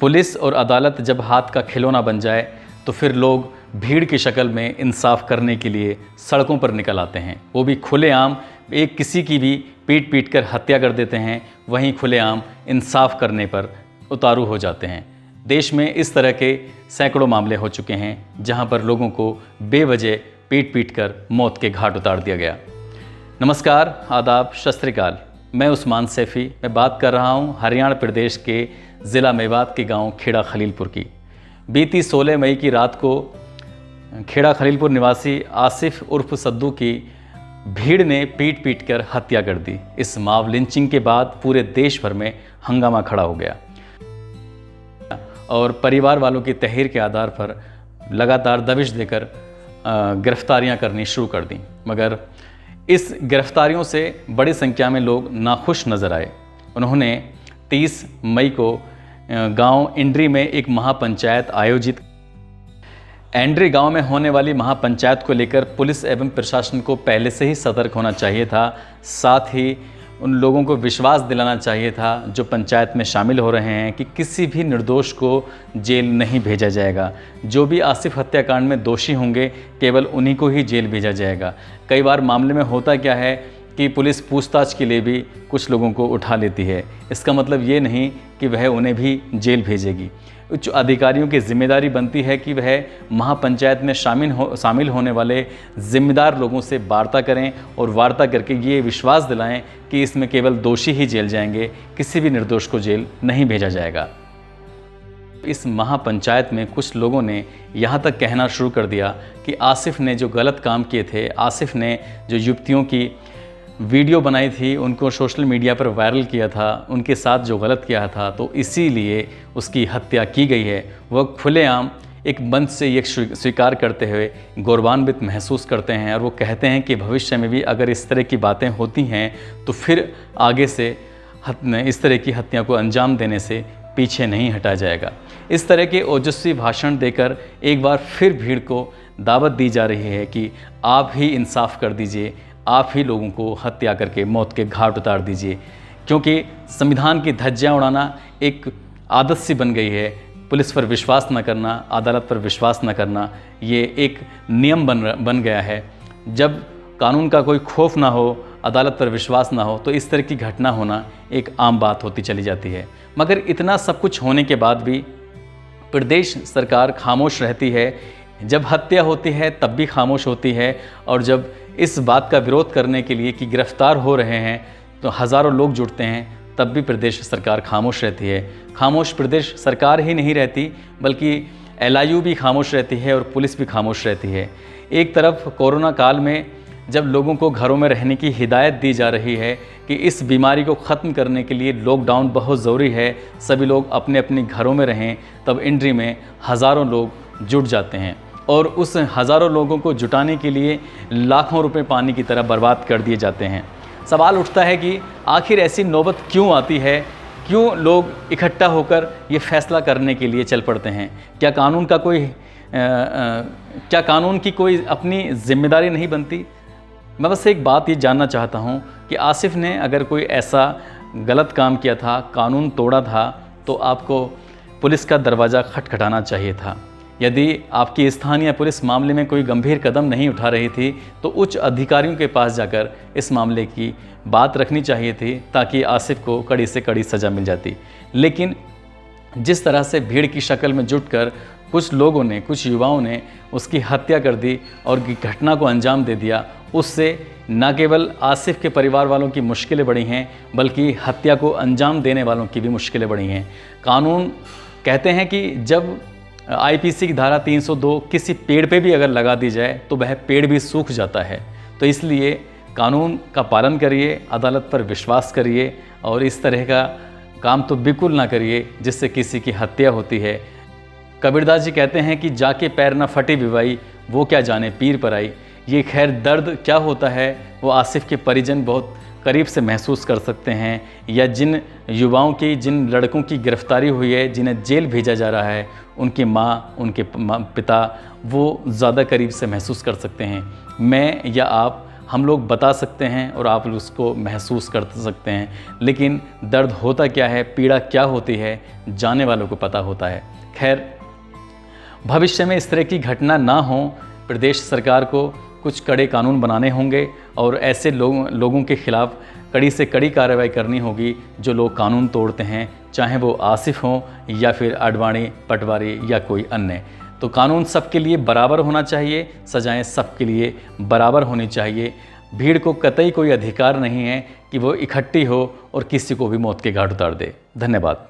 Police और अदालत जब हाथ का खिलौना बन जाए तो फिर लोग भीड़ की शक्ल में इंसाफ करने के लिए सड़कों पर निकल आते हैं, वो भी खुलेआम। एक किसी की भी पीट पीट कर हत्या कर देते हैं, वहीं खुलेआम इंसाफ करने पर उतारू हो जाते हैं। देश में इस तरह के सैकड़ों मामले हो चुके हैं जहां पर लोगों को बेवजह पीट पीट कर मौत के घाट उतार दिया गया। नमस्कार, आदाब, सत श्री अकाल। मैं उस्मान सैफ़ी, मैं बात कर रहा हूं हरियाणा प्रदेश के ज़िला मेवात के गांव खेड़ा खलीलपुर की। बीती 16 मई की रात को खेड़ा खलीलपुर निवासी आसिफ उर्फ सद्दू की भीड़ ने पीट पीट कर हत्या कर दी। इस मॉब लिंचिंग के बाद पूरे देश भर में हंगामा खड़ा हो गया और परिवार वालों की तहरीर के आधार पर लगातार दबिश देकर गिरफ्तारियां करनी शुरू कर दी। मगर इस गिरफ्तारियों से बड़ी संख्या में लोग नाखुश नज़र आए। उन्होंने 30 मई को गांव इंड्री में एक महापंचायत आयोजित। एंड्री गांव में होने वाली महापंचायत को लेकर पुलिस एवं प्रशासन को पहले से ही सतर्क होना चाहिए था। साथ ही उन लोगों को विश्वास दिलाना चाहिए था जो पंचायत में शामिल हो रहे हैं कि किसी भी निर्दोष को जेल नहीं भेजा जाएगा। जो भी आसिफ हत्याकांड में दोषी होंगे केवल उन्हीं को ही जेल भेजा जाएगा। कई बार मामले में होता क्या है कि पुलिस पूछताछ के लिए भी कुछ लोगों को उठा लेती है। इसका मतलब ये नहीं कि वह उन्हें भी जेल भेजेगी। उच्च अधिकारियों की जिम्मेदारी बनती है कि वह महापंचायत में शामिल होने वाले जिम्मेदार लोगों से वार्ता करें और वार्ता करके ये विश्वास दिलाएं कि इसमें केवल दोषी ही जेल जाएंगे, किसी भी निर्दोष को जेल नहीं भेजा जाएगा। इस महापंचायत में कुछ लोगों ने यहाँ तक कहना शुरू कर दिया कि आसिफ ने जो गलत काम किए थे, आसिफ ने जो युवतियों की वीडियो बनाई थी, उनको सोशल मीडिया पर वायरल किया था, उनके साथ जो गलत किया था, तो इसीलिए उसकी हत्या की गई है। वह खुलेआम एक मंच से ये स्वीकार करते हुए गौरवान्वित महसूस करते हैं और वो कहते हैं कि भविष्य में भी अगर इस तरह की बातें होती हैं तो फिर आगे से इस तरह की हत्या को अंजाम देने से पीछे नहीं हटा जाएगा। इस तरह के ओजस्वी भाषण देकर एक बार फिर भीड़ को दावत दी जा रही है कि आप ही इंसाफ कर दीजिए, आप ही लोगों को हत्या करके मौत के घाट उतार दीजिए, क्योंकि संविधान की धज्जियां उड़ाना एक आदत सी बन गई है। पुलिस पर विश्वास न करना, अदालत पर विश्वास न करना, ये एक नियम बन गया है। जब कानून का कोई खौफ ना हो, अदालत पर विश्वास ना हो, तो इस तरह की घटना होना एक आम बात होती चली जाती है। मगर इतना सब कुछ होने के बाद भी प्रदेश सरकार खामोश रहती है। जब हत्या होती है तब भी खामोश होती है, और जब इस बात का विरोध करने के लिए कि गिरफ्तार हो रहे हैं तो हज़ारों लोग जुटते हैं, तब भी प्रदेश सरकार खामोश रहती है। खामोश प्रदेश सरकार ही नहीं रहती, बल्कि LIU भी खामोश रहती है और पुलिस भी खामोश रहती है। एक तरफ कोरोना काल में जब लोगों को घरों में रहने की हिदायत दी जा रही है कि इस बीमारी को ख़त्म करने के लिए लॉकडाउन बहुत ज़रूरी है, सभी लोग अपने अपने घरों में रहें, तब इंड्री में हज़ारों लोग जुट जाते हैं और उस हज़ारों लोगों को जुटाने के लिए लाखों रुपए पानी की तरह बर्बाद कर दिए जाते हैं। सवाल उठता है कि आखिर ऐसी नौबत क्यों आती है, क्यों लोग इकट्ठा होकर ये फैसला करने के लिए चल पड़ते हैं? क्या कानून की कोई अपनी जिम्मेदारी नहीं बनती? मैं बस एक बात ये जानना चाहता हूँ कि आसिफ ने अगर कोई ऐसा गलत काम किया था, कानून तोड़ा था, तो आपको पुलिस का दरवाज़ा खटखटाना चाहिए था। यदि आपकी स्थानीय पुलिस मामले में कोई गंभीर कदम नहीं उठा रही थी तो उच्च अधिकारियों के पास जाकर इस मामले की बात रखनी चाहिए थी, ताकि आसिफ को कड़ी से कड़ी सज़ा मिल जाती। लेकिन जिस तरह से भीड़ की शक्ल में जुटकर कुछ लोगों ने, कुछ युवाओं ने उसकी हत्या कर दी और घटना को अंजाम दे दिया, उससे न केवल आसिफ के परिवार वालों की मुश्किलें बढ़ी हैं, बल्कि हत्या को अंजाम देने वालों की भी मुश्किलें बढ़ी हैं। कानून कहते हैं कि जब IPC की धारा 302 किसी पेड़ पे भी अगर लगा दी जाए तो वह पेड़ भी सूख जाता है। तो इसलिए कानून का पालन करिए, अदालत पर विश्वास करिए और इस तरह का काम तो बिल्कुल ना करिए जिससे किसी की हत्या होती है। कबीरदास जी कहते हैं कि जाके पैर न फटी विवाई, वो क्या जाने पीर पर आई। ये खैर दर्द क्या होता है वो आसिफ के परिजन बहुत करीब से महसूस कर सकते हैं, या जिन युवाओं की, जिन लड़कों की गिरफ्तारी हुई है, जिन्हें जेल भेजा जा रहा है, उनकी माँ, उनके पिता वो ज़्यादा करीब से महसूस कर सकते हैं। मैं या आप हम लोग बता सकते हैं और आप उसको महसूस कर सकते हैं, लेकिन दर्द होता क्या है, पीड़ा क्या होती है, जाने वालों को पता होता है। खैर, भविष्य में इस तरह की घटना ना हो, प्रदेश सरकार को कुछ कड़े कानून बनाने होंगे और ऐसे लोगों के खिलाफ कड़ी से कड़ी कार्रवाई करनी होगी जो लोग कानून तोड़ते हैं, चाहे वो आसिफ हों या फिर आडवाणी, पटवारी या कोई अन्य। तो कानून सबके लिए बराबर होना चाहिए, सजाएं सबके लिए बराबर होनी चाहिए। भीड़ को कतई कोई अधिकार नहीं है कि वो इकट्ठी हो और किसी को भी मौत के घाट उतार दे। धन्यवाद।